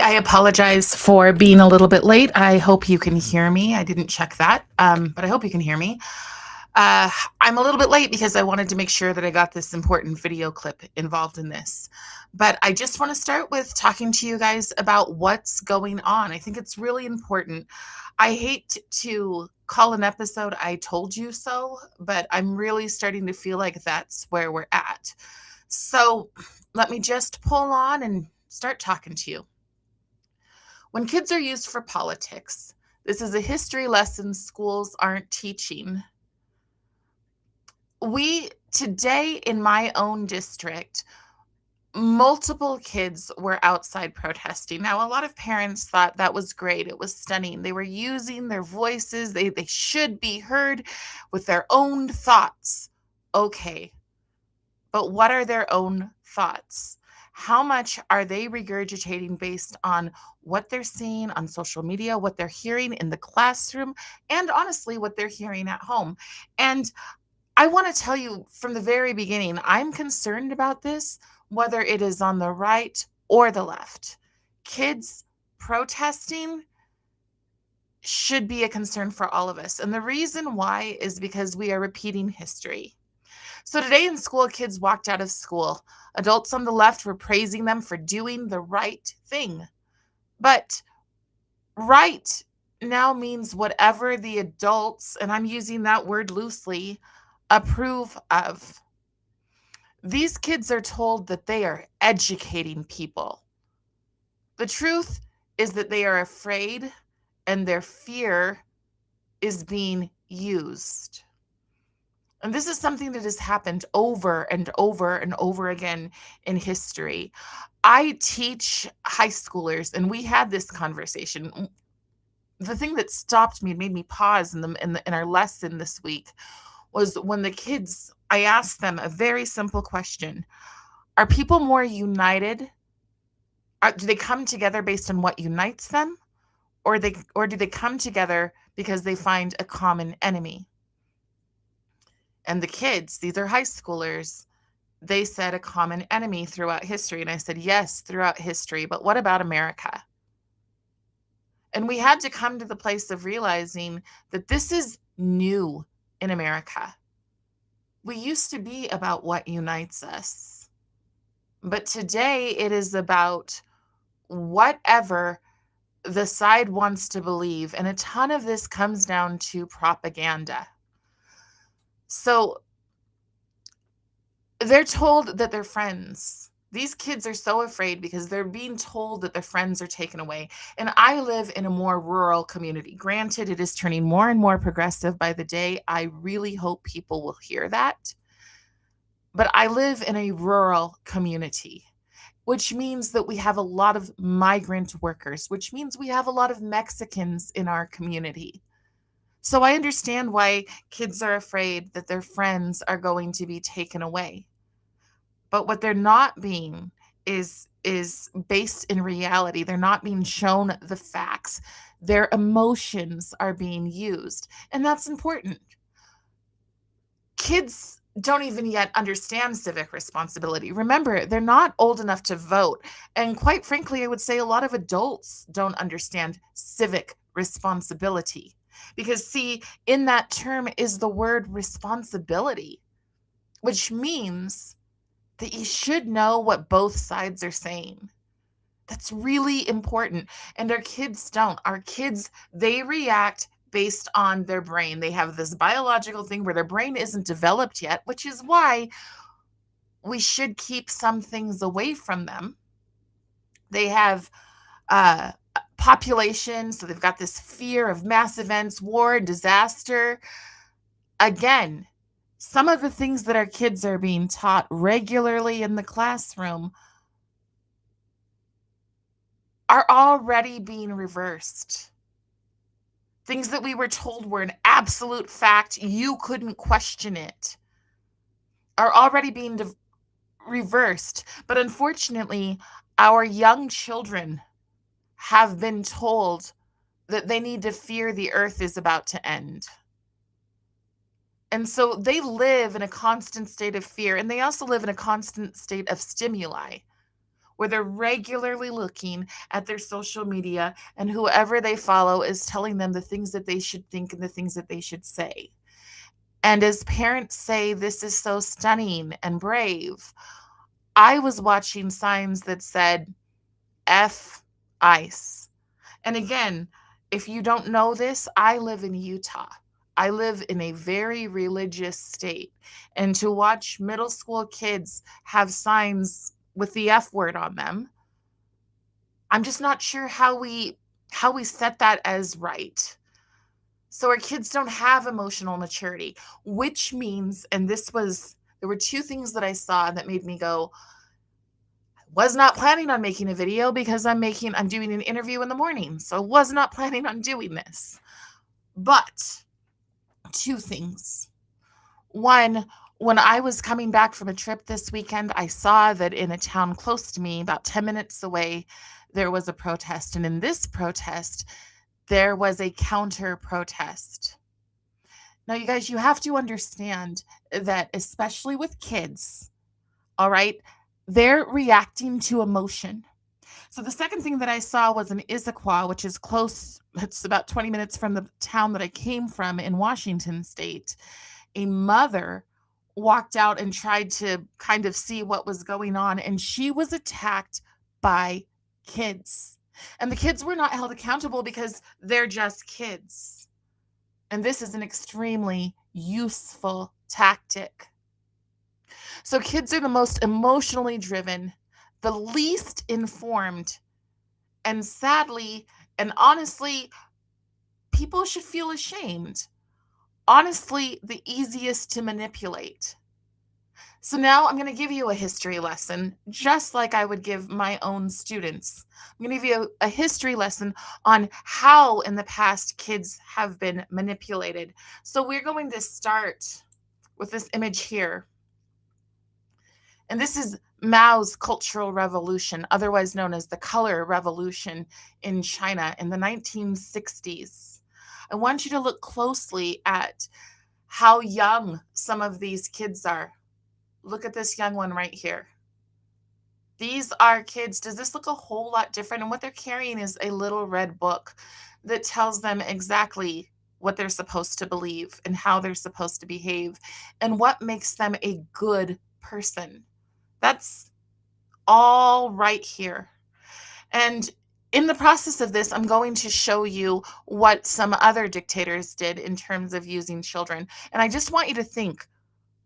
I apologize for being a little bit late. I hope you can hear me. I didn't check that, but I hope you can hear me. Uh, I'm a little bit late because I wanted to make sure that I got this important video clip involved in this. But I just want to start with talking to you guys about what's going on. I think it's really important. I hate to call an episode I told you so, but I'm really starting to feel like that's where we're at. So let me just pull on and start talking to you. When kids are used for politics, this is a history lesson schools aren't teaching. Today in my own district, multiple kids were outside protesting. Now, a lot of parents thought that was great. It was stunning. They were using their voices. They should be heard with their own thoughts. Okay, but what are their own thoughts? How much are they regurgitating based on what they're seeing on social media, what they're hearing in the classroom, and honestly, what they're hearing at home? And I want to tell you from the very beginning, I'm concerned about this, whether it is on the right or the left. Kids protesting should be a concern for all of us. And the reason why is because we are repeating history. So today in school, kids walked out of school. Adults on the left were praising them for doing the right thing. But right now means whatever the adults, and I'm using that word loosely, approve of. These kids are told that they are educating people. The truth is that they are afraid and their fear is being used. And this is something that has happened over and over and over again in history. I teach high schoolers, and we had this conversation. The thing that stopped me, made me pause in our lesson this week, was when the kids, I asked them a very simple question: Are people more united? Do they come together based on what unites them, or do they come together because they find a common enemy? And the kids, these are high schoolers, they said a common enemy throughout history. And I said, yes, throughout history, but what about America? And we had to come to the place of realizing that this is new in America. We used to be about what unites us, but today it is about whatever the side wants to believe. And a ton of this comes down to propaganda. So they're told that they're friends. These kids are so afraid because they're being told that their friends are taken away. And I live in a more rural community. Granted, it is turning more and more progressive by the day. I really hope people will hear that. But I live in a rural community, which means that we have a lot of migrant workers, which means we have a lot of Mexicans in our community. So I understand why kids are afraid that their friends are going to be taken away. But what they're not being is based in reality. They're not being shown the facts. Their emotions are being used, and that's important. Kids don't even yet understand civic responsibility. Remember, they're not old enough to vote. And quite frankly, I would say a lot of adults don't understand civic responsibility. Because, see, in that term is the word responsibility, which means that you should know what both sides are saying. That's really important. And our kids don't. Our kids, they react based on their brain. They have this biological thing where their brain isn't developed yet, which is why we should keep some things away from them. They have population, so they've got this fear of mass events, war, disaster. Again, some of the things that our kids are being taught regularly in the classroom are already being reversed. Things that we were told were an absolute fact, you couldn't question it, are already being reversed. But unfortunately, our young children have been told that they need to fear the earth is about to end. And so they live in a constant state of fear, and they also live in a constant state of stimuli. where they're regularly looking at their social media and whoever they follow is telling them the things that they should think and the things that they should say. And as parents say, this is so stunning and brave, I was watching signs that said, F ice. And again, if you don't know this, I live in Utah. I live in a very religious state. And to watch middle school kids have signs with the F word on them, I'm just not sure how we set that as right. So our kids don't have emotional maturity, which means, and there were two things that I saw that made me go, was not planning on making a video because I'm doing an interview in the morning. So was not planning on doing this. But two things. One, when I was coming back from a trip this weekend, I saw that in a town close to me, about 10 minutes away, there was a protest. And in this protest, there was a counter protest. Now, you guys, you have to understand that, especially with kids, all right, they're reacting to emotion. So the second thing that I saw was in Issaquah, which is close, it's about 20 minutes from the town that I came from in Washington state. A mother walked out and tried to kind of see what was going on, and she was attacked by kids. And the kids were not held accountable because they're just kids. And this is an extremely useful tactic. So kids are the most emotionally driven, the least informed, and sadly and honestly, people should feel ashamed. Honestly, the easiest to manipulate. So now I'm going to give you a history lesson, just like I would give my own students. I'm going to give you a history lesson on how in the past kids have been manipulated. So we're going to start with this image here. And this is Mao's Cultural Revolution, otherwise known as the Color Revolution in China in the 1960s. I want you to look closely at how young some of these kids are. Look at this young one right here. These are kids. Does this look a whole lot different? And what they're carrying is a little red book that tells them exactly what they're supposed to believe and how they're supposed to behave and what makes them a good person. That's all right here. And in the process of this, I'm going to show you what some other dictators did in terms of using children. And I just want you to think,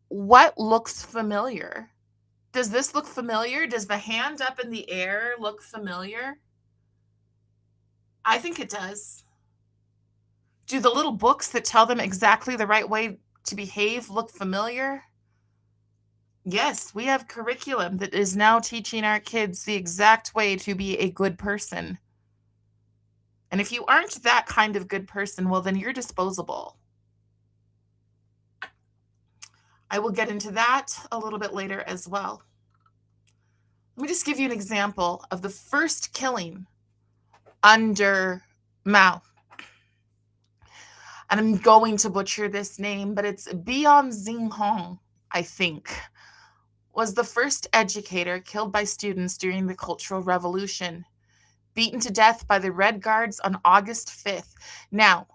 what looks familiar? Does this look familiar? Does the hand up in the air look familiar? I think it does. Do the little books that tell them exactly the right way to behave look familiar? Yes, we have curriculum that is now teaching our kids the exact way to be a good person. And if you aren't that kind of good person, well, then you're disposable. I will get into that a little bit later as well. Let me just give you an example of the first killing under Mao. And I'm going to butcher this name, but it's Bian Xinghong, I think, was the first educator killed by students during the Cultural Revolution, beaten to death by the Red Guards on August 5th. Now,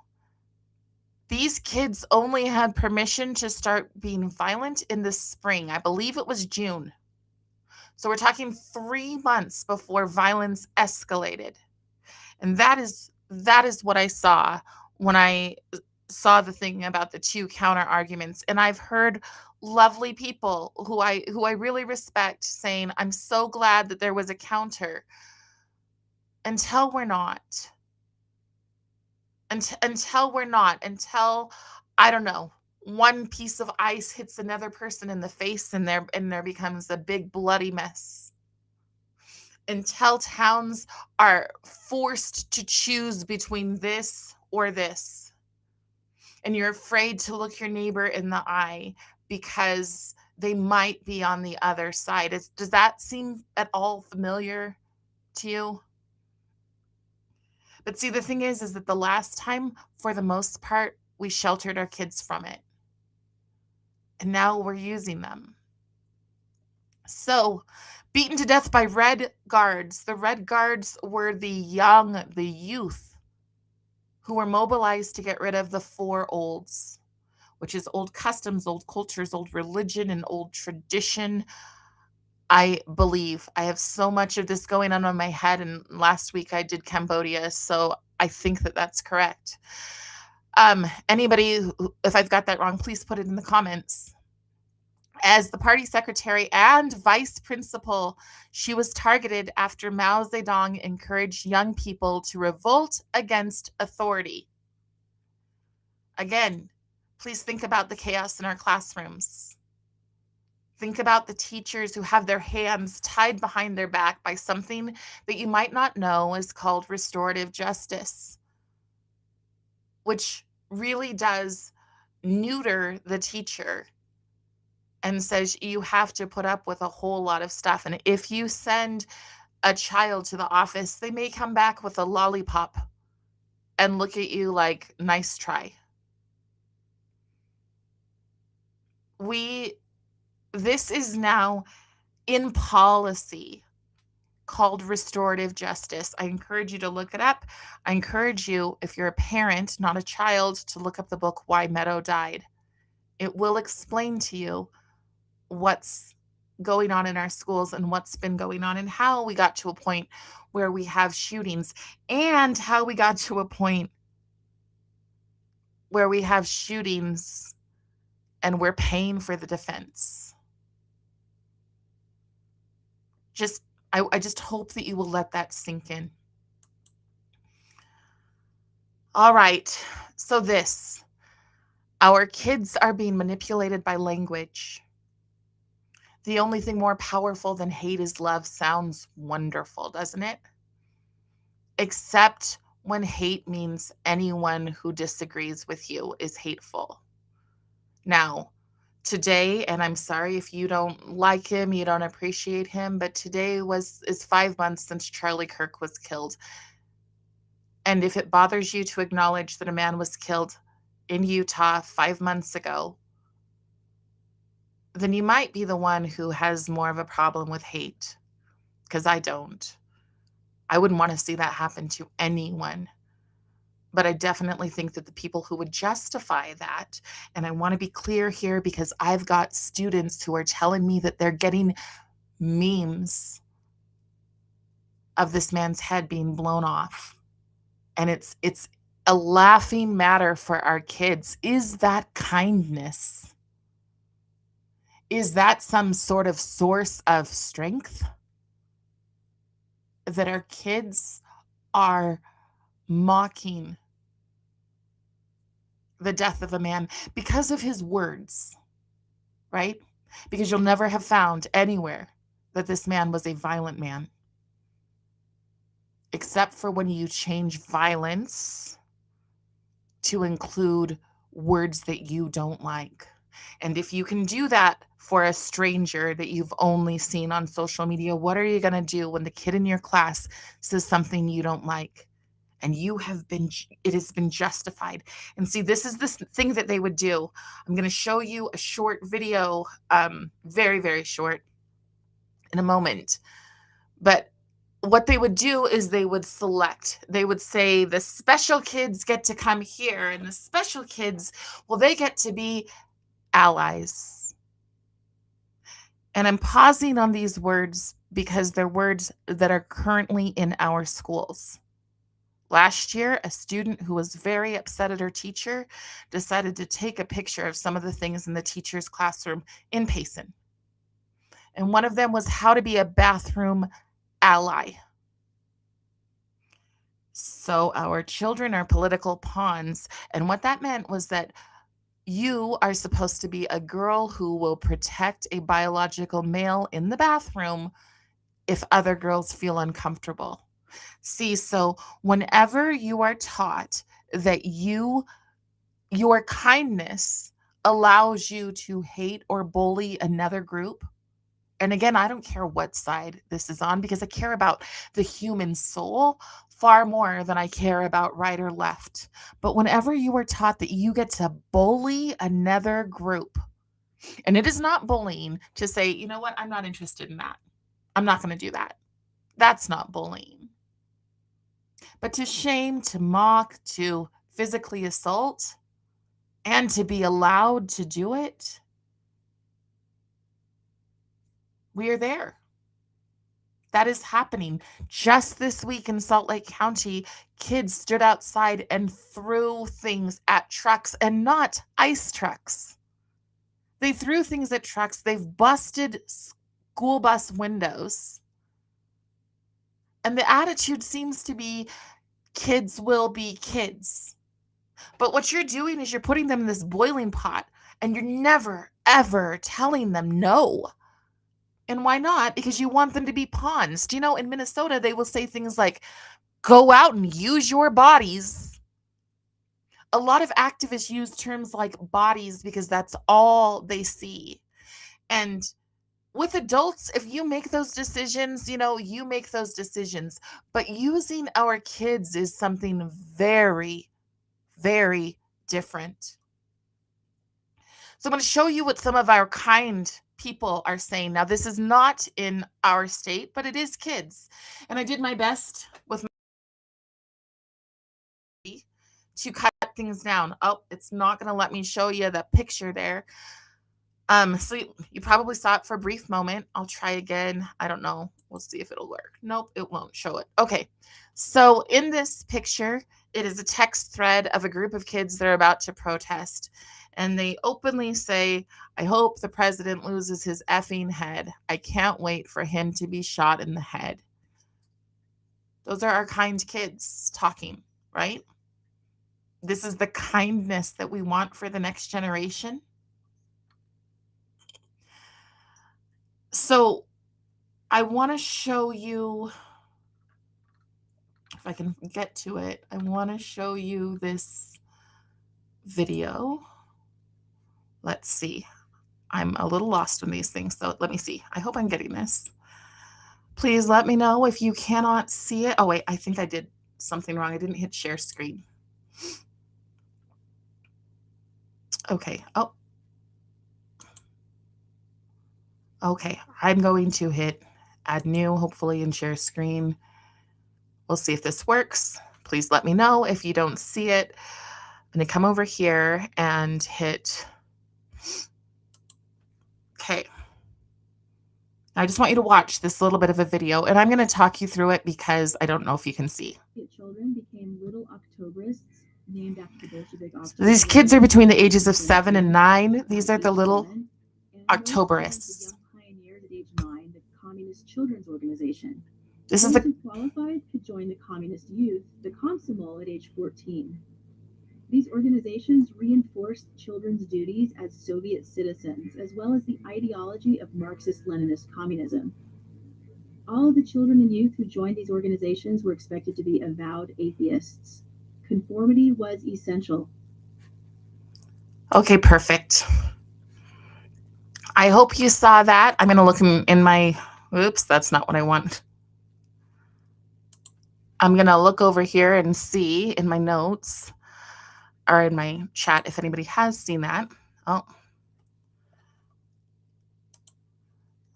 these kids only had permission to start being violent in the spring. I believe it was June. So we're talking 3 months before violence escalated. And that is what I saw when I saw the thing about the two counter arguments. And I've heard lovely people who I really respect saying, I'm so glad that there was a counter. Until we're not. Until we're not. Until, I don't know, one piece of ice hits another person in the face and there becomes a big bloody mess. Until towns are forced to choose between this or this. And you're afraid to look your neighbor in the eye because they might be on the other side. Does that seem at all familiar to you? But see, the thing is that the last time, for the most part, we sheltered our kids from it. And now we're using them. So beaten to death by Red Guards. The Red Guards were the young, the youth, who were mobilized to get rid of the four olds, which is old customs, old cultures, old religion, and old tradition. I believe I have so much of this going on in my head, and last week I did Cambodia, so I think that that's correct. Anybody, if I've got that wrong, please put it in the comments. As the party secretary and vice principal, she was targeted after Mao Zedong encouraged young people to revolt against authority. Again, please think about the chaos in our classrooms. Think about the teachers who have their hands tied behind their back by something that you might not know is called restorative justice, which really does neuter the teacher and says you have to put up with a whole lot of stuff. And if you send a child to the office, they may come back with a lollipop and look at you like, nice try. This is now in policy called restorative justice. I encourage you to look it up. I encourage you, if you're a parent, not a child, to look up the book Why Meadow Died. It will explain to you what's going on in our schools and what's been going on and how we got to a point where we have shootings and how we got to a point where we have shootings and we're paying for the defense. I just hope that you will let that sink in. All right. So our kids are being manipulated by language. The only thing more powerful than hate is love sounds wonderful, doesn't it? Except when hate means anyone who disagrees with you is hateful. Now, today, and I'm sorry if you don't like him, you don't appreciate him, but today is 5 months since Charlie Kirk was killed. And if it bothers you to acknowledge that a man was killed in Utah 5 months ago, then you might be the one who has more of a problem with hate, because I don't. I wouldn't want to see that happen to anyone. But I definitely think that the people who would justify that, and I want to be clear here because I've got students who are telling me that they're getting memes of this man's head being blown off. And it's a laughing matter for our kids. Is that kindness? Is that some sort of source of strength? That our kids are mocking the death of a man because of his words, right? Because you'll never have found anywhere that this man was a violent man, except for when you change violence to include words that you don't like. And if you can do that for a stranger that you've only seen on social media, what are you going to do when the kid in your class says something you don't like? And it has been justified. And see, this is this thing that they would do. I'm going to show you a short video, very, very short in a moment. But what they would do is they would say the special kids get to come here and the special kids, well, they get to be allies. And I'm pausing on these words because they're words that are currently in our schools. Last year, a student who was very upset at her teacher decided to take a picture of some of the things in the teacher's classroom in Payson. And one of them was how to be a bathroom ally. So our children are political pawns. And what that meant was that you are supposed to be a girl who will protect a biological male in the bathroom if other girls feel uncomfortable. See, so whenever you are taught that your kindness allows you to hate or bully another group, and again, I don't care what side this is on because I care about the human soul far more than I care about right or left. But whenever you are taught that you get to bully another group, and it is not bullying to say, you know what, I'm not interested in that. I'm not going to do that. That's not bullying. But to shame, to mock, to physically assault, and to be allowed to do it, we are there. That is happening. Just this week in Salt Lake County, kids stood outside and threw things at trucks, and not ice trucks. They threw things at trucks. They've busted school bus windows. And the attitude seems to be kids will be kids. But what you're doing is you're putting them in this boiling pot, and you're never, ever telling them no. And why not? Because you want them to be pawns. Do you know, in Minnesota, they will say things like, go out and use your bodies. A lot of activists use terms like bodies because that's all they see. And with adults, if you make those decisions, you make those decisions. But using our kids is something very, very different. So I'm going to show you what some of our kind people are saying. Now, this is not in our state, but it is kids. And I did my best with to cut things down. Oh, it's not going to let me show you the picture there. So you probably saw it for a brief moment. I'll try again. I don't know. We'll see if it'll work. Nope, it won't show it. Okay. So in this picture, it is a text thread of a group of kids that are about to protest. And they openly say, I hope the president loses his effing head. I can't wait for him to be shot in the head. Those are our kind kids talking, right? This is the kindness that we want for the next generation. So I want to show you, if I can get to it, I want to show you this video. Let's see. I'm a little lost in these things, so let me see. I hope I'm getting this. Please let me know if you cannot see it. Oh, wait, I think I did something wrong. I didn't hit share screen. Okay. Oh. Okay, I'm going to hit add new, hopefully, and share screen. We'll see if this works. Please let me know if you don't see it. I'm going to come over here and hit. Okay. I just want you to watch this little bit of a video, and I'm going to talk you through it because I don't know if you can see. Children became little Octoberists, named after the Bolshevik officer. So these kids are between the ages of 7 and 9. These are the little Octoberists. Pioneered at age 9 the Communist Children's Organization. This is Those who qualified could join the Communist Youth, the Komsomol, at age 14. These organizations reinforced children's duties as Soviet citizens, as well as the ideology of Marxist-Leninist communism. All of the children and youth who joined these organizations were expected to be avowed atheists. Conformity was essential. Okay, perfect. I hope you saw that. I'm going to look in my, oops, that's not what I want. I'm going to look over here and see in my notes or in my chat if anybody has seen that. Oh.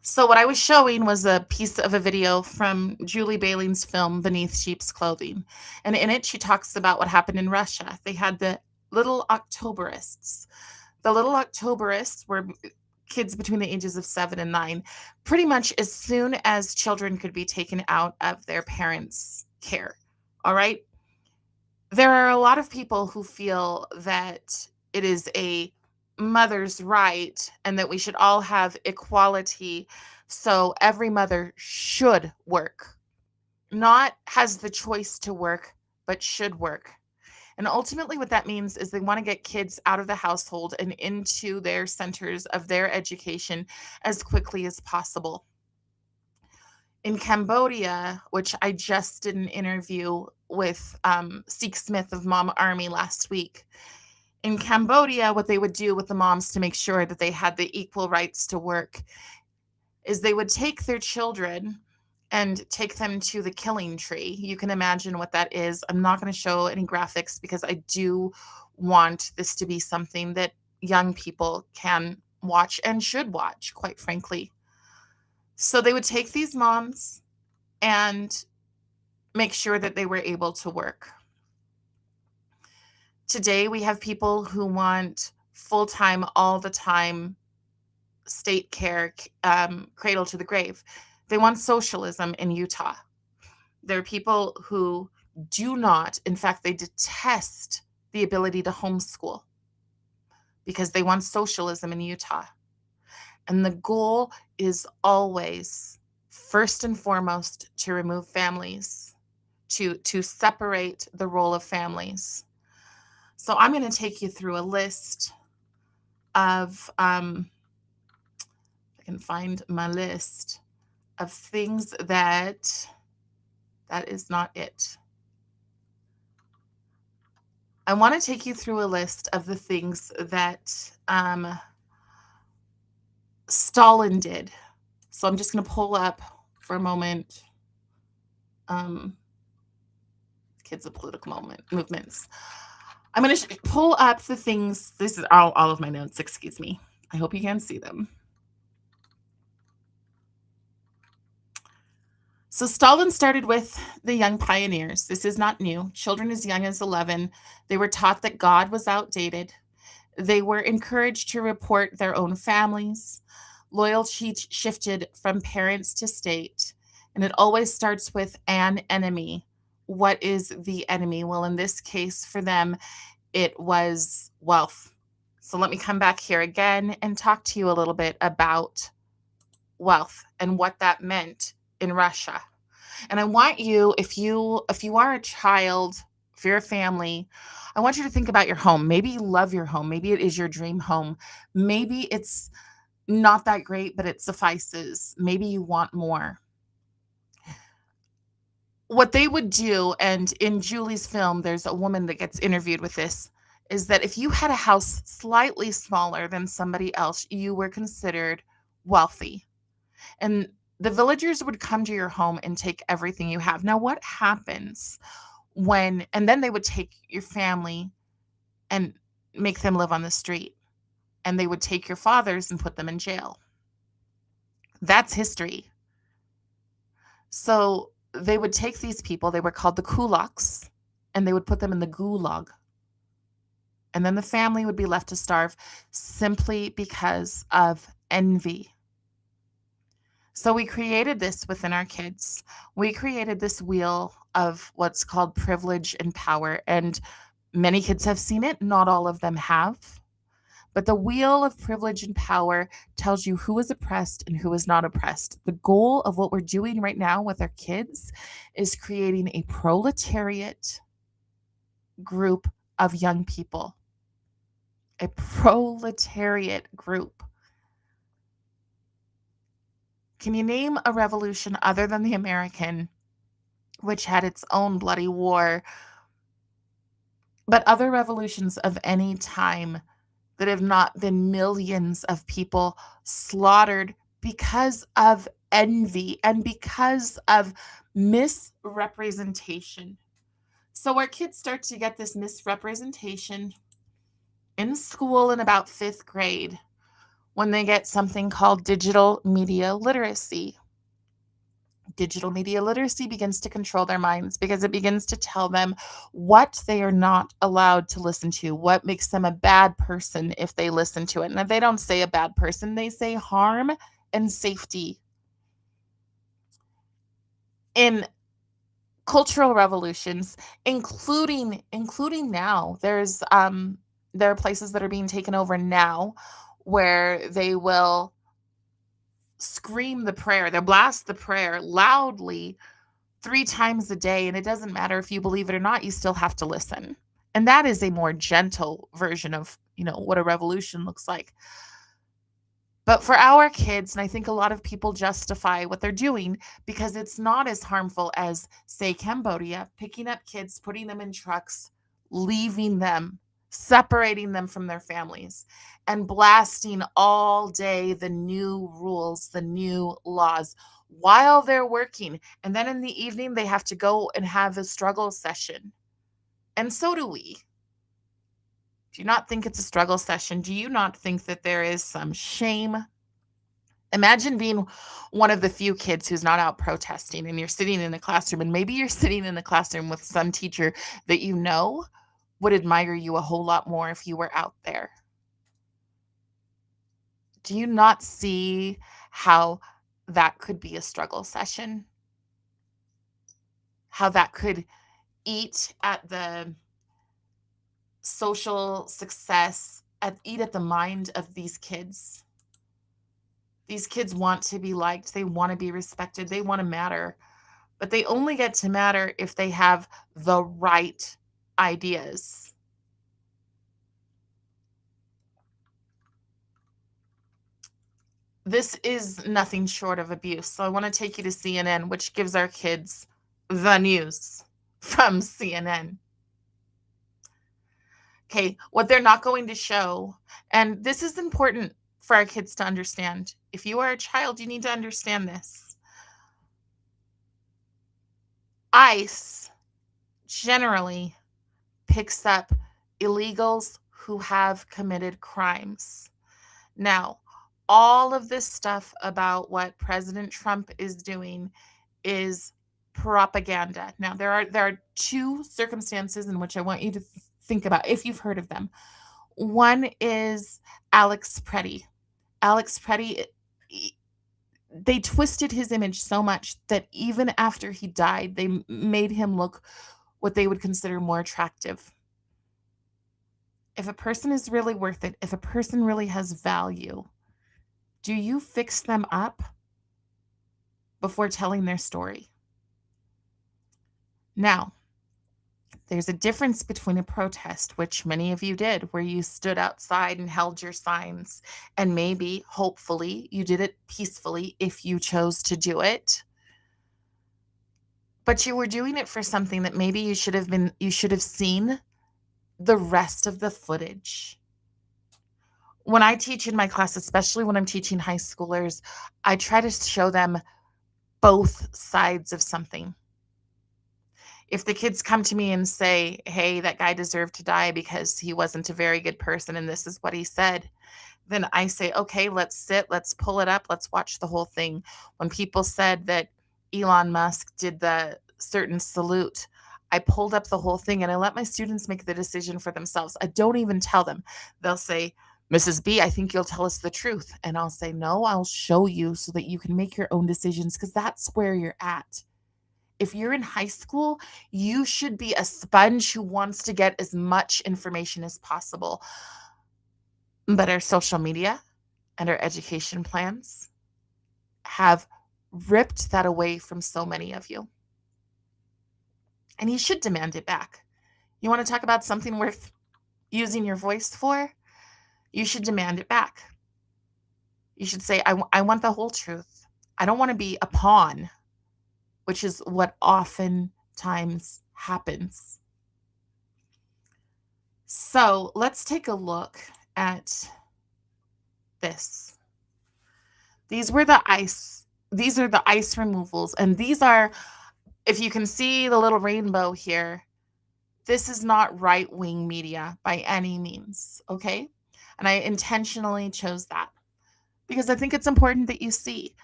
So what I was showing was a piece of a video from Julie Bailing's film, Beneath Sheep's Clothing. And in it, she talks about what happened in Russia. They had the little Octoberists. The little Octoberists were kids between the ages of 7 and 9, pretty much as soon as children could be taken out of their parents' care. All right. There are a lot of people who feel that it is a mother's right and that we should all have equality. So every mother should work, not has the choice to work, but should work. And ultimately what that means is they want to get kids out of the household and into their centers of their education as quickly as possible. In Cambodia, which I just did an interview with Seek Smith of Mom Army last week. In Cambodia, what they would do with the moms to make sure that they had the equal rights to work is they would take their children and take them to the killing tree. You can imagine what that is. I'm not going to show any graphics because I do want this to be something that young people can watch and should watch, quite frankly. So they would take these moms and make sure that they were able to work. Today, we have people who want full time, all the time state care, cradle to the grave. They want socialism in Utah. There are people who do not, in fact, they detest the ability to homeschool because they want socialism in Utah. And the goal is always, first and foremost, to remove families, to separate the role of families. So I'm going to take you through a list of, I can find my list of things that is not it. I want to take you through a list of the things that Stalin did. So I'm just going to pull up for a moment kids of political movements. I'm going to pull up the things. This is all of my notes, excuse me. I hope you can see them. So Stalin started with the young pioneers. This is not new. Children as young as 11, they were taught that God was outdated. They were encouraged to report their own families. Loyalty shifted from parents to state, and it always starts with an enemy. What is the enemy? Well, in this case, for them, it was wealth. So let me come back here again and talk to you a little bit about wealth and what that meant in Russia. And I want you, if you are a child, if you're a family, I want you to think about your home. Maybe you love your home. Maybe it is your dream home. Maybe it's not that great, but it suffices. Maybe you want more. What they would do, and in Julie's film, there's a woman that gets interviewed with this, is that if you had a house slightly smaller than somebody else, you were considered wealthy. And the villagers would come to your home and take everything you have. Now, what happens and then they would take your family and make them live on the street. And they would take your fathers and put them in jail. That's history. So they would take these people, they were called the kulaks, and they would put them in the gulag. And then the family would be left to starve simply because of envy. So we created this within our kids. We created this wheel of what's called privilege and power. And many kids have seen it, not all of them have. But the wheel of privilege and power tells you who is oppressed and who is not oppressed. The goal of what we're doing right now with our kids is creating a proletariat group of young people. A proletariat group. Can you name a revolution other than the American, which had its own bloody war, but other revolutions of any time that have not been millions of people slaughtered because of envy and because of misrepresentation? So our kids start to get this misrepresentation in school in about 5th grade when they get something called digital media literacy. Digital media literacy begins to control their minds because it begins to tell them what they are not allowed to listen to, what makes them a bad person if they listen to it. And they don't say a bad person, they say harm and safety. In cultural revolutions, including now, there are places that are being taken over now where they will scream the prayer, they'll blast the prayer loudly 3 times a day, and it doesn't matter if you believe it or not, you still have to listen. And that is a more gentle version of, what a revolution looks like. But for our kids, and I think a lot of people justify what they're doing because it's not as harmful as, say, Cambodia, picking up kids, putting them in trucks, leaving them, separating them from their families, and blasting all day the new rules, the new laws while they're working. And then in the evening, they have to go and have a struggle session. And so do we. Do you not think it's a struggle session? Do you not think that there is some shame Imagine being one of the few kids who's not out protesting and you're sitting in a classroom, and maybe you're sitting in a classroom with some teacher that you know would admire you a whole lot more if you were out there. Do you not see how that could be a struggle session? How that could eat at the social success, eat at the mind of these kids? These kids want to be liked, they want to be respected, they want to matter, but they only get to matter if they have the right ideas. This is nothing short of abuse. So I want to take you to CNN, which gives our kids the news from CNN. Okay, what they're not going to show, and this is important for our kids to understand. If you are a child, you need to understand this. ICE generally picks up illegals who have committed crimes. Now, all of this stuff about what President Trump is doing is propaganda. Now, there are two circumstances in which I want you to think about if you've heard of them. One is Alex Preddy. Alex Preddy, they twisted his image so much that even after he died, they made him look what they would consider more attractive. If a person is really worth it, if a person really has value, do you fix them up before telling their story? Now, there's a difference between a protest, which many of you did, where you stood outside and held your signs, and maybe, hopefully, you did it peacefully if you chose to do it. But you were doing it for something that maybe you should have seen the rest of the footage. When I teach in my class, especially when I'm teaching high schoolers, I try to show them both sides of something. If the kids come to me and say, hey, that guy deserved to die because he wasn't a very good person and this is what he said, then I say, okay, let's sit, let's pull it up, let's watch the whole thing. When people said that Elon Musk did the certain salute, I pulled up the whole thing and I let my students make the decision for themselves. I don't even tell them. They'll say, Mrs. B, I think you'll tell us the truth. And I'll say, no, I'll show you so that you can make your own decisions, because that's where you're at. If you're in high school, you should be a sponge who wants to get as much information as possible. But our social media and our education plans have ripped that away from so many of you. And you should demand it back. You want to talk about something worth using your voice for? You should demand it back. You should say, I want the whole truth. I don't want to be a pawn, which is what oftentimes happens. So let's take a look at this. These are the ice removals. And these are, if you can see the little rainbow here, this is not right-wing media by any means, okay? And I intentionally chose that because I think it's important that you see.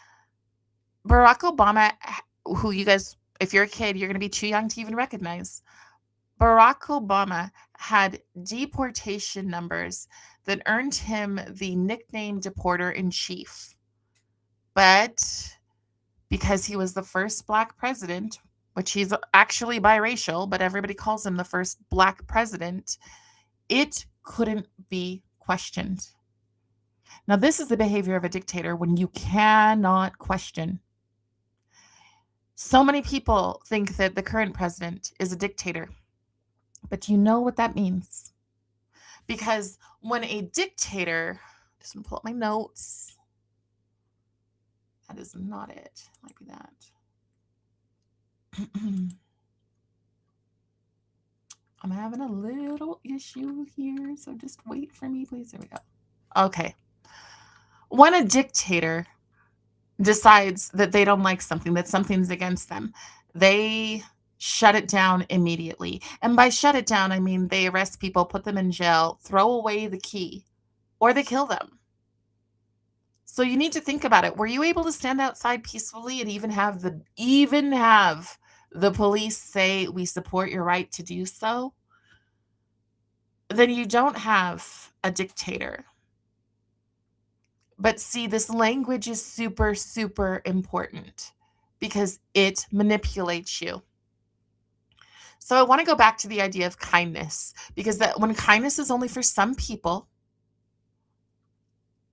Barack Obama, who you guys, if you're a kid, you're going to be too young to even recognize. Barack Obama had deportation numbers that earned him the nickname Deporter in Chief. But because he was the first Black president, which he's actually biracial, but everybody calls him the first Black president, it couldn't be questioned. Now, this is the behavior of a dictator when you cannot question. So many people think that the current president is a dictator, but do you know what that means? Because when a dictator, just gonna pull up my notes. That is not it. Might be that. I'm having a little issue here, so just wait for me, please. There we go. Okay. When a dictator decides that they don't like something, that something's against them, they shut it down immediately. And by shut it down, I mean they arrest people, put them in jail, throw away the key, or they kill them. So you need to think about it. Were you able to stand outside peacefully and even have the police say we support your right to do so? Then you don't have a dictator. But see, this language is super, super important because it manipulates you. So I want to go back to the idea of kindness because that when kindness is only for some people,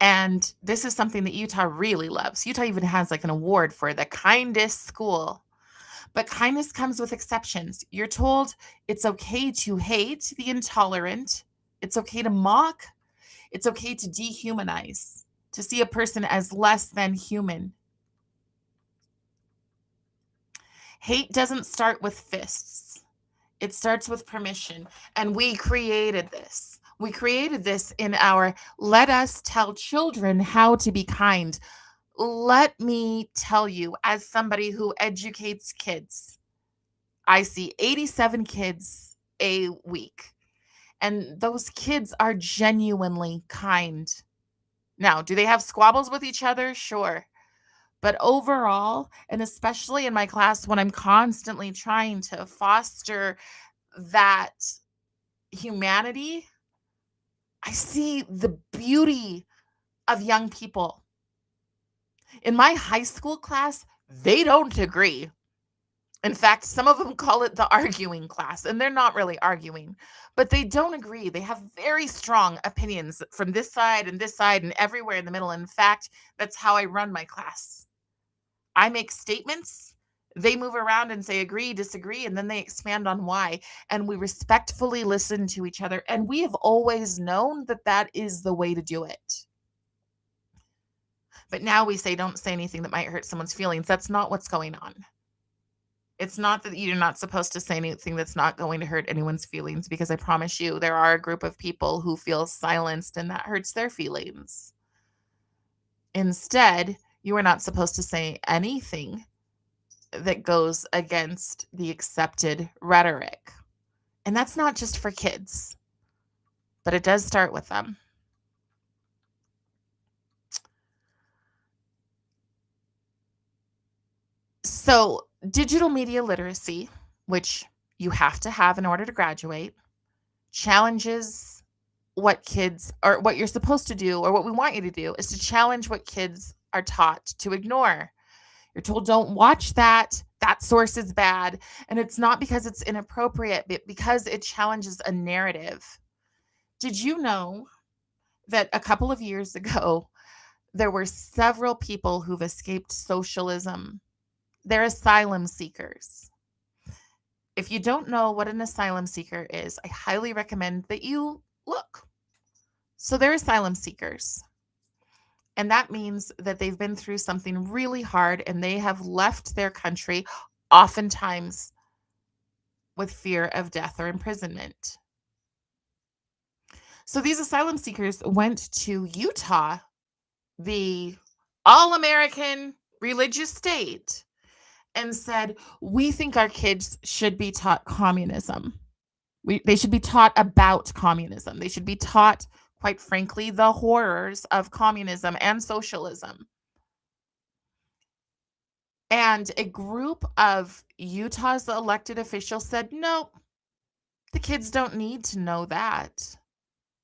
and this is something that Utah really loves. Utah even has like an award for the kindest school. But kindness comes with exceptions. You're told it's okay to hate the intolerant, it's okay to mock, it's okay to dehumanize, to see a person as less than human. Hate doesn't start with fists. It starts with permission. And we created this. We created this in our let us tell children how to be kind. Let me tell you, as somebody who educates kids, I see 87 kids a week, and those kids are genuinely kind. Now, do they have squabbles with each other? Sure. But overall, and especially in my class when I'm constantly trying to foster that humanity, I see the beauty of young people. In my high school class, they don't agree. In fact, some of them call it the arguing class, and they're not really arguing, but they don't agree. They have very strong opinions from this side and everywhere in the middle. In fact, that's how I run my class. I make statements, they move around and say agree, disagree, and then they expand on why. And we respectfully listen to each other. And we have always known that that is the way to do it. But now we say, don't say anything that might hurt someone's feelings. That's not what's going on. It's not that you're not supposed to say anything that's not going to hurt anyone's feelings, because I promise you, there are a group of people who feel silenced and that hurts their feelings. Instead, you are not supposed to say anything that goes against the accepted rhetoric. And that's not just for kids, but it does start with them. So, digital media literacy, which you have to have in order to graduate, challenges what kids or what you're supposed to do, or what we want you to do is to challenge what kids are taught to ignore. You're told, don't watch that. That source is bad. And it's not because it's inappropriate, but because it challenges a narrative. Did you know that a couple of years ago, there were several people who've escaped socialism? They're asylum seekers. If you don't know what an asylum seeker is, I highly recommend that you look. So they're asylum seekers. And that means that they've been through something really hard and they have left their country, oftentimes with fear of death or imprisonment. So these asylum seekers went to Utah, the all American religious state, and said, we think our kids should be taught communism. They should be taught about communism. They should be taught, quite frankly, the horrors of communism and socialism. And a group of Utah's elected officials said, no, the kids don't need to know that.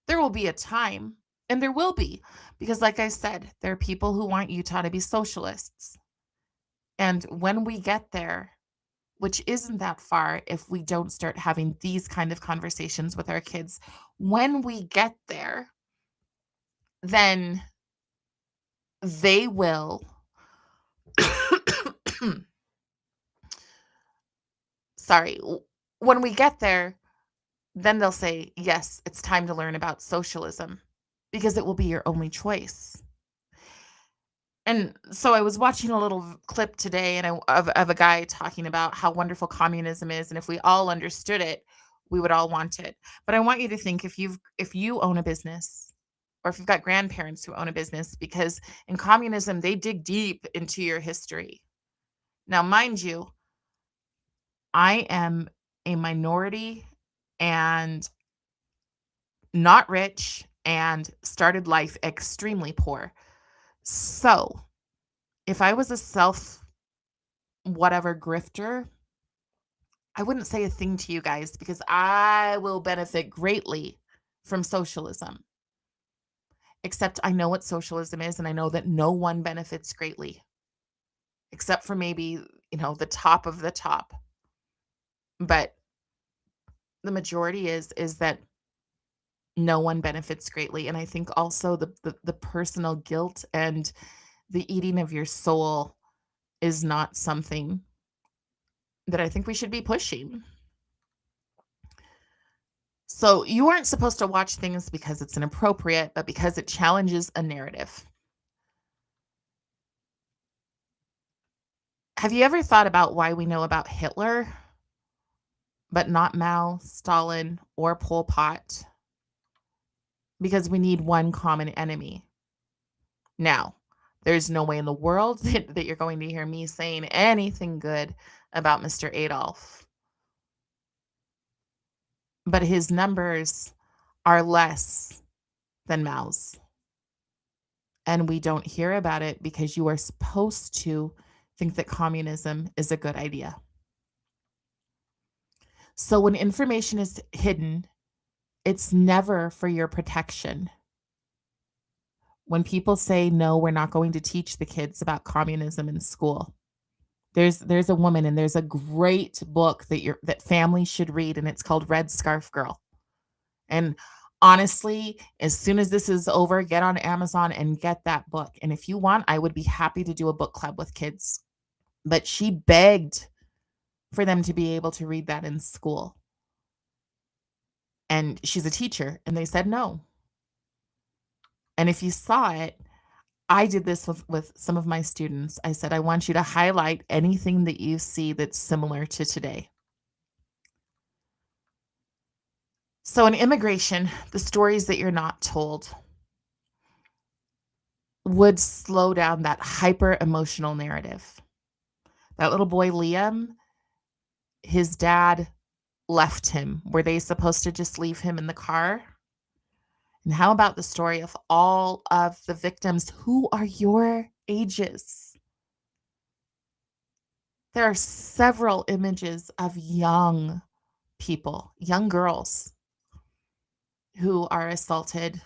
There will be a time, and there will be, because like I said, there are people who want Utah to be socialists. And when we get there, which isn't that far if we don't start having these kind of conversations with our kids, when we get there, then they will sorry, when we get there, then they'll say, yes, it's time to learn about socialism because it will be your only choice. And so I was watching a little clip today of a guy talking about how wonderful communism is, and if we all understood it, we would all want it. But I want you to think, if you own a business, or if you've got grandparents who own a business, because in communism they dig deep into your history. Now, mind you, I am a minority and not rich and started life extremely poor. So, if I was a self whatever grifter, I wouldn't say a thing to you guys because I will benefit greatly from socialism. Except I know what socialism is, and I know that no one benefits greatly, except for maybe, the top of the top. But the majority is that no one benefits greatly. And I think also the personal guilt and the eating of your soul is not something that I think we should be pushing. So you aren't supposed to watch things because it's inappropriate, but because it challenges a narrative. Have you ever thought about why we know about Hitler, but not Mao, Stalin, or Pol Pot? Because we need one common enemy. Now, there's no way in the world that you're going to hear me saying anything good about Mr. Adolf, but his numbers are less than Mao's. And we don't hear about it because you are supposed to think that communism is a good idea. So when information is hidden, it's never for your protection. When people say, no, we're not going to teach the kids about communism in school, there's a woman and there's a great book that families should read, and it's called Red Scarf Girl. And honestly, as soon as this is over, get on Amazon and get that book. And if you want, I would be happy to do a book club with kids. But she begged for them to be able to read that in school. And she's a teacher, and they said no. And if you saw it, I did this with some of my students. I said, I want you to highlight anything that you see that's similar to today. So in immigration, the stories that you're not told would slow down that hyper emotional narrative. That little boy, Liam, his dad left him. Were they supposed to just leave him in the car? And how about the story of all of the victims who are your ages? There are several images of young people, young girls who are assaulted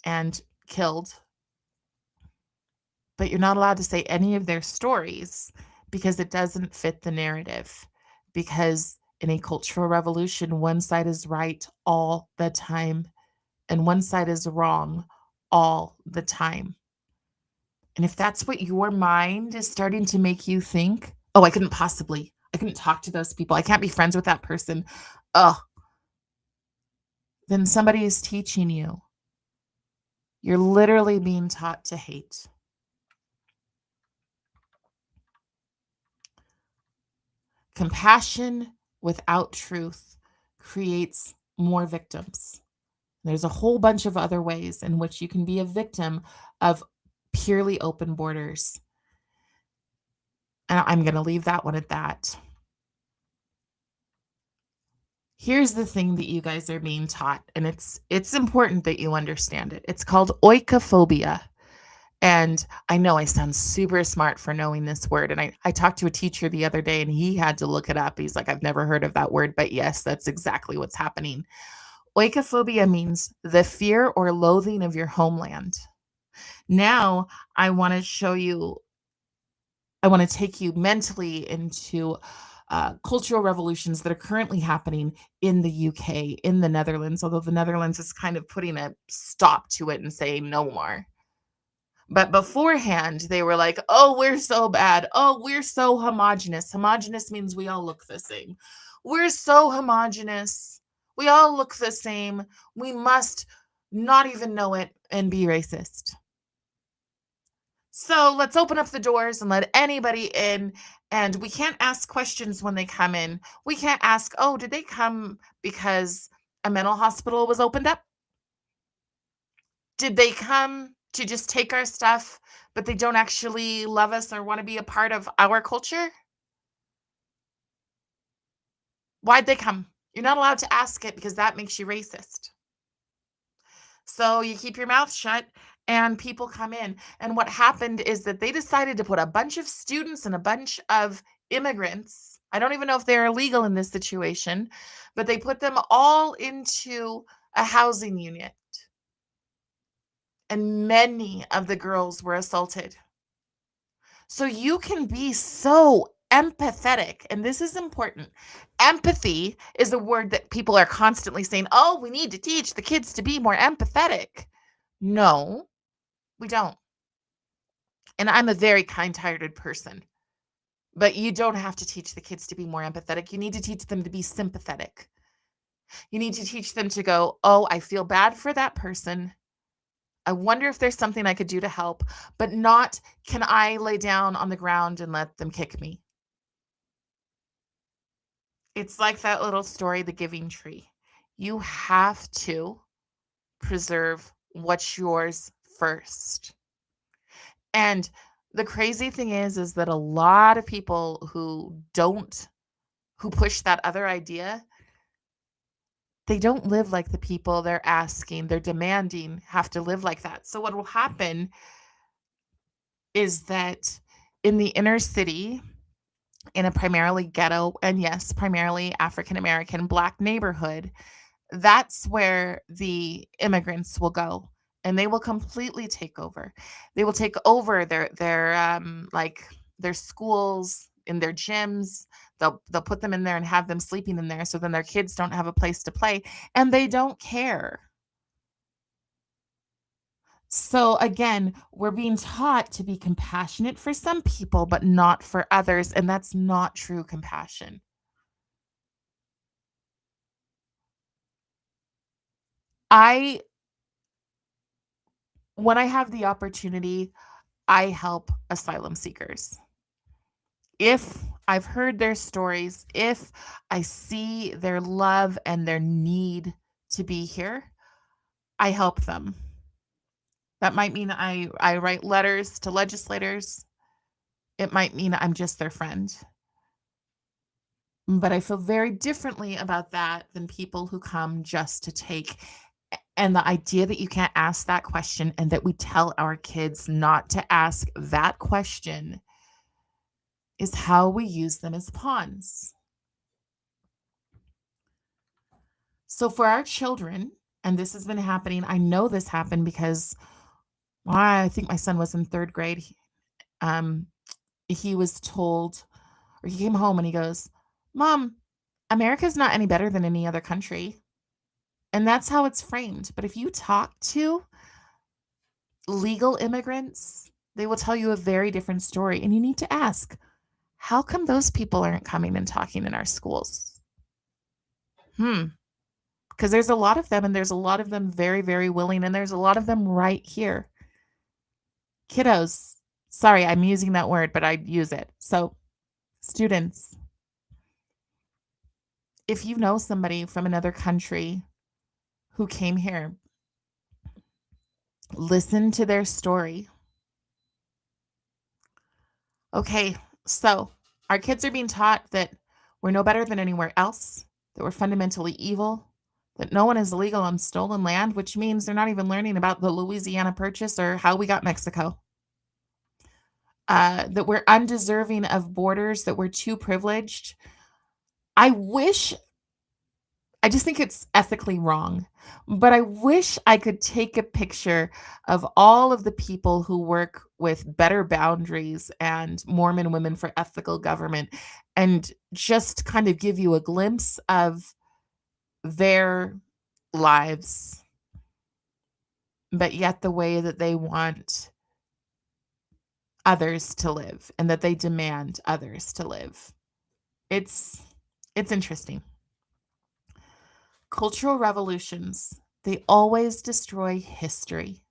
and killed, but you're not allowed to say any of their stories because it doesn't fit the narrative. Because in a cultural revolution, one side is right all the time and one side is wrong all the time. And if that's what your mind is starting to make you think, oh, I couldn't talk to those people. I can't be friends with that person. Oh, then somebody is teaching you. You're literally being taught to hate. Compassion without truth creates more victims. There's a whole bunch of other ways in which you can be a victim of purely open borders. And I'm going to leave that one at that. Here's the thing that you guys are being taught, and it's important that you understand it. It's called oikophobia. And I know I sound super smart for knowing this word. And I talked to a teacher the other day and he had to look it up. He's like, I've never heard of that word, but yes, that's exactly what's happening. Oikophobia means the fear or loathing of your homeland. Now, I want to show you, I want to take you mentally into cultural revolutions that are currently happening in the UK, in the Netherlands, although the Netherlands is kind of putting a stop to it and saying no more. But beforehand, they were like, oh, we're so bad. Oh, we're so homogenous. Homogenous means we all look the same. We're so homogenous. We all look the same. We must not even know it and be racist. So let's open up the doors and let anybody in. And we can't ask questions when they come in. We can't ask, oh, did they come because a mental hospital was opened up? Did they come to just take our stuff, but they don't actually love us or want to be a part of our culture? Why'd they come? You're not allowed to ask it because that makes you racist. So you keep your mouth shut and people come in. And what happened is that they decided to put a bunch of students and a bunch of immigrants. I don't even know if they're illegal in this situation, but they put them all into a housing unit. And many of the girls were assaulted. So you can be so empathetic. And this is important. Empathy is a word that people are constantly saying, oh, we need to teach the kids to be more empathetic. No, we don't. And I'm a very kind-hearted person, but you don't have to teach the kids to be more empathetic. You need to teach them to be sympathetic. You need to teach them to go, oh, I feel bad for that person. I wonder if there's something I could do to help, but not, can I lay down on the ground and let them kick me? It's like that little story, The Giving Tree. You have to preserve what's yours first. And the crazy thing is that a lot of people who push that other idea, they don't live like the people they're asking, they're demanding have to live like that. So what will happen is that in the inner city, in a primarily ghetto, and yes, primarily African American Black neighborhood, that's where the immigrants will go, and they will completely take over. They will take over their schools, in their gyms. They'll put them in there and have them sleeping in there, so then their kids don't have a place to play, and they don't care. So again, we're being taught to be compassionate for some people, but not for others, and that's not true compassion. I When I have the opportunity, I help asylum seekers. If I've heard their stories, if I see their love and their need to be here, I help them. That might mean I write letters to legislators. It might mean I'm just their friend. But I feel very differently about that than people who come just to take. And the idea that you can't ask that question and that we tell our kids not to ask that question is how we use them as pawns. So for our children, and this has been happening, I know this happened because, well, I think my son was in 3rd grade. Um, he was told, or he came home and he goes, "Mom, America's not any better than any other country." And that's how it's framed. But if you talk to legal immigrants, they will tell you a very different story. And you need to ask, how come those people aren't coming and talking in our schools? Because there's a lot of them, and there's a lot of them very, very willing, and there's a lot of them right here. Kiddos, sorry, I'm using that word, but I use it. So, students, if you know somebody from another country who came here, listen to their story. Okay, so our kids are being taught that we're no better than anywhere else, that we're fundamentally evil, that no one is illegal on stolen land, which means they're not even learning about the Louisiana Purchase or how we got Mexico. That we're undeserving of borders, that we're too privileged. I wish, I just think it's ethically wrong, but I wish I could take a picture of all of the people who work with Better Boundaries and Mormon Women for Ethical Government and just kind of give you a glimpse of their lives, but yet the way that they want others to live and that they demand others to live. It's it's interesting. Cultural revolutions, they always destroy history.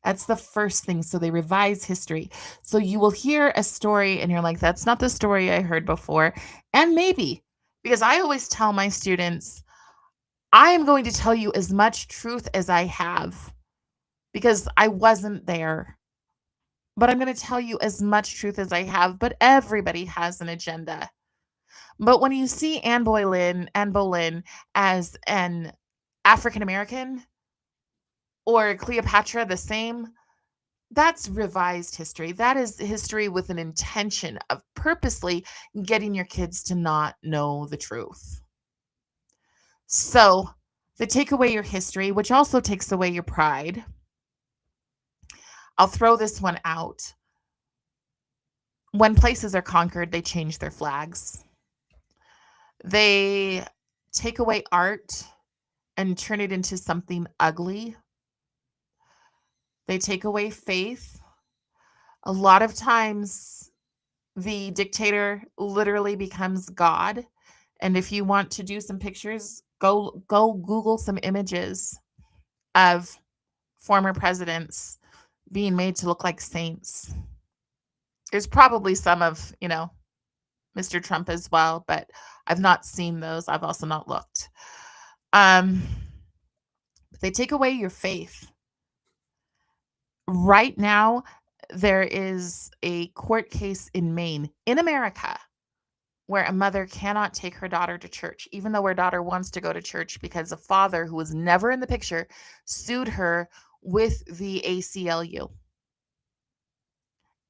That's the first thing. So they revise history. So you will hear a story and you're like, that's not the story I heard before. And maybe, because I always tell my students, I am going to tell you as much truth as I have because I wasn't there. But I'm going to tell you as much truth as I have. But everybody has an agenda. But when you see Anne Boleyn as an African American, Or Cleopatra, the same. That's revised history. That is history with an intention of purposely getting your kids to not know the truth. So, they take away your history, which also takes away your pride. I'll throw this one out. When places are conquered, they change their flags. They take away art and turn it into something ugly. They take away faith. A lot of times, the dictator literally becomes God. And if you want to do some pictures, go Google some images of former presidents being made to look like saints. There's probably some of, Mr. Trump as well, but I've not seen those. I've also not looked. Um, they take away your faith. Right now, there is a court case in Maine, in America, where a mother cannot take her daughter to church, even though her daughter wants to go to church, because a father who was never in the picture sued her with the ACLU.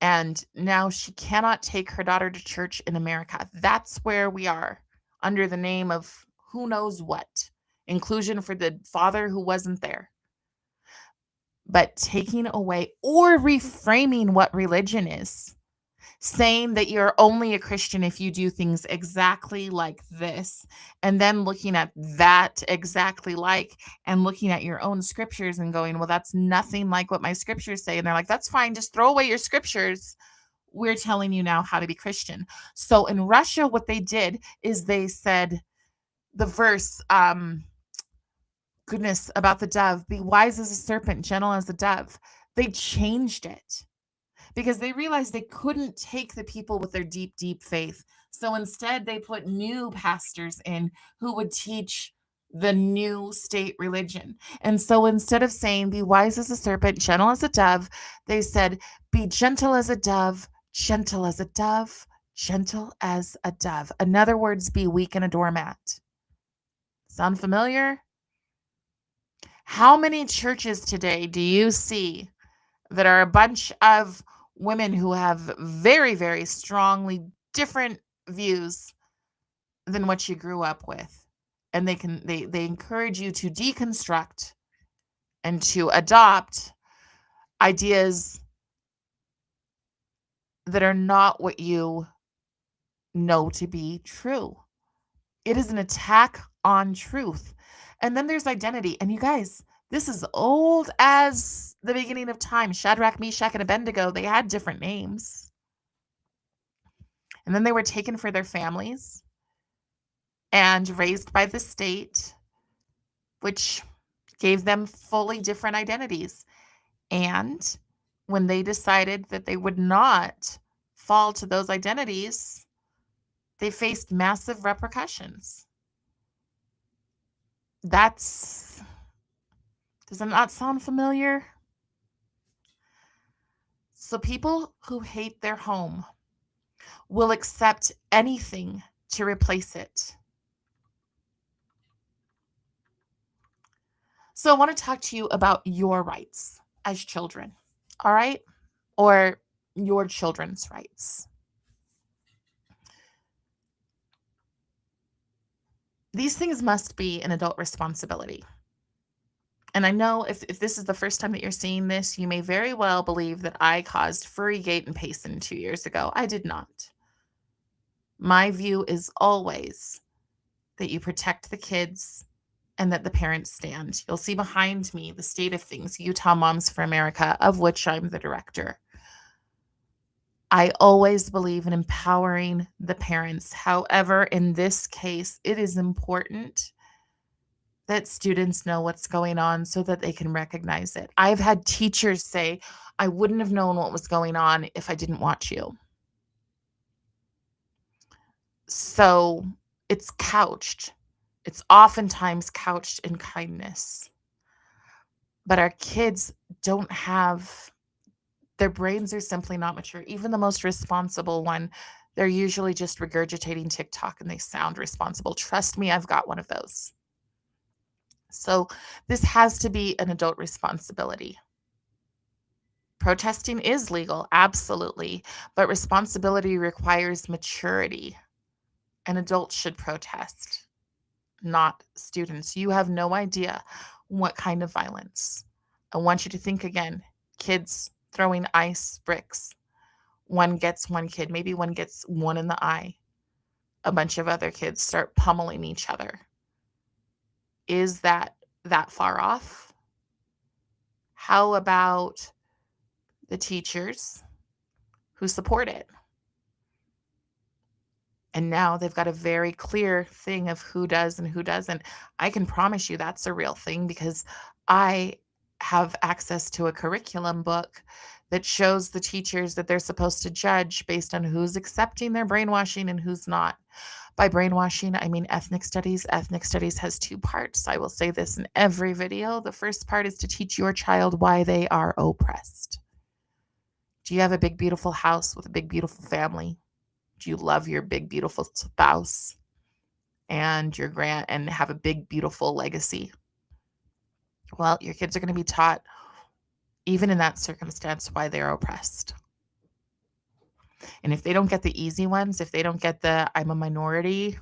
And now she cannot take her daughter to church in America. That's where we are, under the name of who knows what. Inclusion for the father who wasn't there. But taking away or reframing what religion is, saying that you're only a Christian if you do things exactly like this, and then looking at that exactly like, and looking at your own scriptures and going, well, that's nothing like what my scriptures say. And they're like, that's fine, just throw away your scriptures. We're telling you now how to be Christian. So in Russia, what they did is they said the verse, goodness, about the dove, be wise as a serpent, gentle as a dove. They changed it because they realized they couldn't take the people with their deep, deep faith. So instead, they put new pastors in who would teach the new state religion. And so instead of saying, be wise as a serpent, gentle as a dove, they said, be gentle as a dove, gentle as a dove, gentle as a dove. In other words, be weak and a doormat. Sound familiar? How many churches today do you see that are a bunch of women who have very, very strongly different views than what you grew up with? And they encourage you to deconstruct and to adopt ideas that are not what you know to be true. It is an attack on truth. And then there's identity. And you guys, this is old as the beginning of time. Shadrach, Meshach, and Abednego, they had different names. And then they were taken for their families and raised by the state, which gave them fully different identities. And when they decided that they would not fall to those identities, they faced massive repercussions. Does it not sound familiar? So people who hate their home will accept anything to replace it. So I want to talk to you about your rights as children, all right? Or your children's rights. These things must be an adult responsibility. And I know if this is the first time that you're seeing this, you may very well believe that I caused Furrygate and Payson 2 years ago. I did not. My view is always that you protect the kids and that the parents stand. You'll see behind me the state of things, Utah Moms for America, of which I'm the director. I always believe in empowering the parents. However, in this case, it is important that students know what's going on so that they can recognize it. I've had teachers say, I wouldn't have known what was going on if I didn't watch you. So it's oftentimes couched in kindness. But our kids don't have, their brains are simply not mature. Even the most responsible one, they're usually just regurgitating TikTok and they sound responsible. Trust me, I've got one of those. So this has to be an adult responsibility. Protesting is legal, absolutely, but responsibility requires maturity. An adult should protest, not students. You have no idea what kind of violence. I want you to think again. Kids throwing ice bricks. One gets one kid, maybe one gets one in the eye. A bunch of other kids start pummeling each other. Is that far off? How about the teachers who support it? And now they've got a very clear thing of who does and who doesn't. I can promise you that's a real thing because I have access to a curriculum book that shows the teachers that they're supposed to judge based on who's accepting their brainwashing and who's not. By brainwashing, I mean ethnic studies. Ethnic studies has two parts. I will say this in every video. The first part is to teach your child why they are oppressed. Do you have a big, beautiful house with a big, beautiful family? Do you love your big, beautiful spouse and your and have a big, beautiful legacy? Well, your kids are going to be taught, even in that circumstance, why they're oppressed. And if they don't get the easy ones, if they don't get the I'm a minority,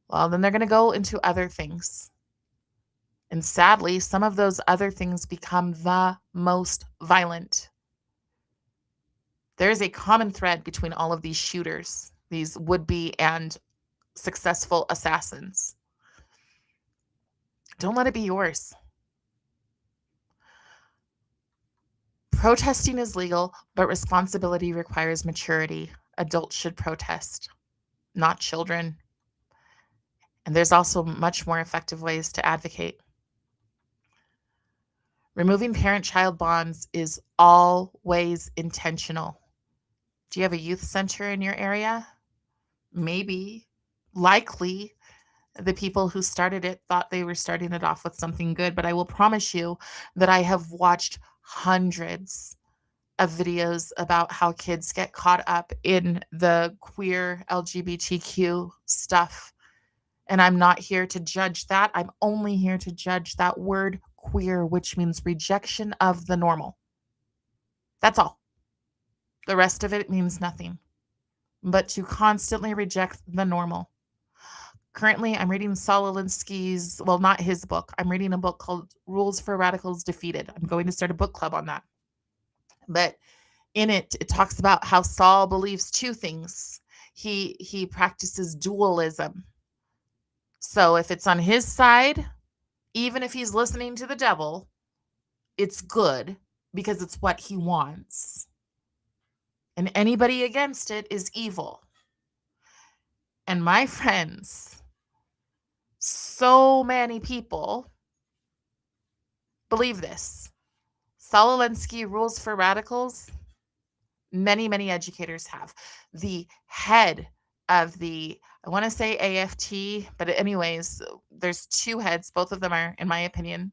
well, then they're going to go into other things. And sadly, some of those other things become the most violent. There is a common thread between all of these shooters, these would-be and successful assassins. Don't let it be yours. Protesting is legal, but responsibility requires maturity. Adults should protest, not children. And there's also much more effective ways to advocate. Removing parent-child bonds is always intentional. Do you have a youth center in your area? Maybe, likely, the people who started it thought they were starting it off with something good, but I will promise you that I have watched hundreds of videos about how kids get caught up in the queer LGBTQ stuff. And I'm not here to judge that. I'm only here to judge that word queer, which means rejection of the normal. That's all. The rest of it means nothing but to constantly reject the normal. Currently, I'm reading Saul Alinsky's, well, not his book. I'm reading a book called Rules for Radicals Defeated. I'm going to start a book club on that. But in it, it talks about how Saul believes two things. He practices dualism. So if it's on his side, even if he's listening to the devil, it's good because it's what he wants. And anybody against it is evil. And my friends, so many people believe this. Saul Alinsky, Rules for Radicals, many educators have. The head of the, I want to say AFT, but anyways, there's two heads. Both of them are, in my opinion,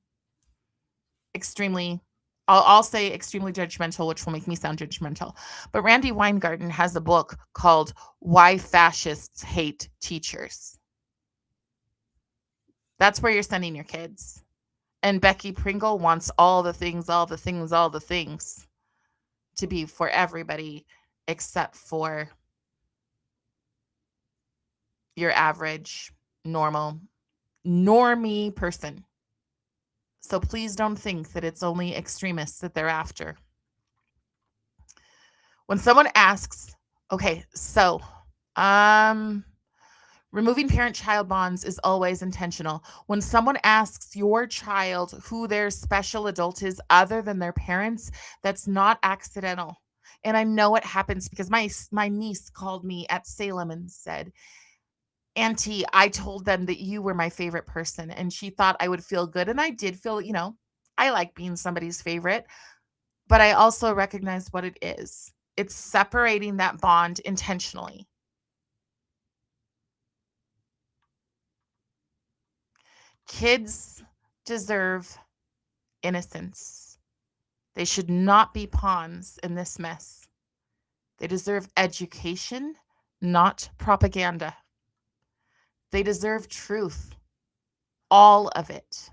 extremely, I'll say extremely judgmental, which will make me sound judgmental. But Randy Weingarten has a book called Why Fascists Hate Teachers. That's where you're sending your kids. And Becky Pringle wants all the things to be for everybody except for your average, normal, normie person. So please don't think that it's only extremists that they're after. When someone asks, okay, so removing parent-child bonds is always intentional. When someone asks your child who their special adult is other than their parents, that's not accidental. And I know it happens because my niece called me at Salem and said, Auntie, I told them that you were my favorite person, and she thought I would feel good. And I did feel, I like being somebody's favorite, but I also recognize what it is. It's separating that bond intentionally. Kids deserve innocence. They should not be pawns in this mess. They deserve education, not propaganda. They deserve truth, all of it.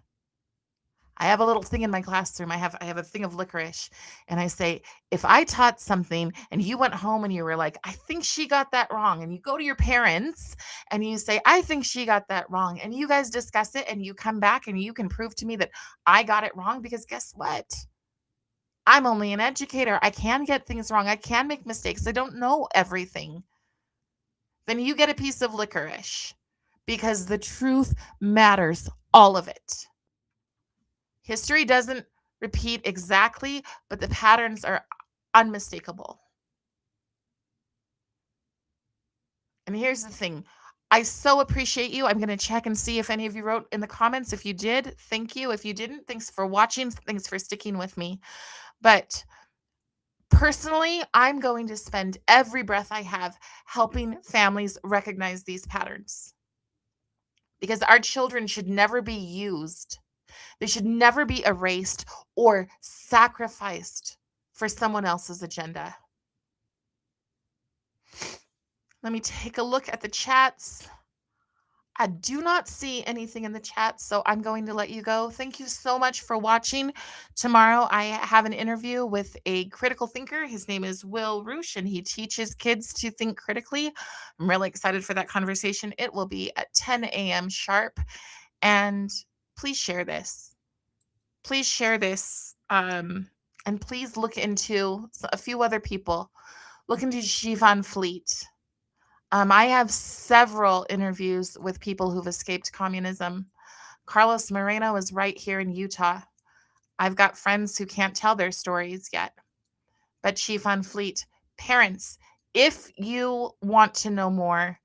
I have a little thing in my classroom. I have a thing of licorice, and I say, if I taught something and you went home and you were like, I think she got that wrong, and you go to your parents and you say, I think she got that wrong, and you guys discuss it and you come back and you can prove to me that I got it wrong, because guess what? I'm only an educator. I can get things wrong. I can make mistakes. I don't know everything. Then you get a piece of licorice, because the truth matters, all of it. History doesn't repeat exactly, but the patterns are unmistakable. And here's the thing, I so appreciate you. I'm going to check and see if any of you wrote in the comments. If you did, thank you. If you didn't, thanks for watching. Thanks for sticking with me. But personally, I'm going to spend every breath I have helping families recognize these patterns, because our children should never be used. They should never be erased or sacrificed for someone else's agenda. Let me take a look at the chats. I do not see anything in the chat, so I'm going to let you go. Thank you so much for watching. Tomorrow, I have an interview with a critical thinker. His name is Will Roosh, and he teaches kids to think critically. I'm really excited for that conversation. It will be at 10 a.m. sharp. And please share this. Please share this. And please look into a few other people. Look into Xi Van Fleet. I have several interviews with people who've escaped communism. Carlos Moreno is right here in Utah. I've got friends who can't tell their stories yet. But Xi Van Fleet, parents, if you want to know more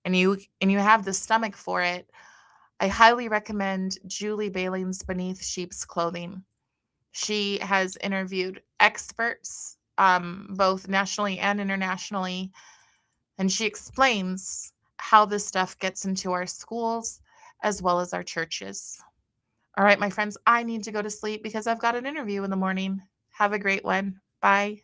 and you have the stomach for it, I highly recommend Julie Bailing's Beneath Sheep's Clothing. She has interviewed experts, both nationally and internationally, and she explains how this stuff gets into our schools as well as our churches. All right, my friends, I need to go to sleep because I've got an interview in the morning. Have a great one. Bye.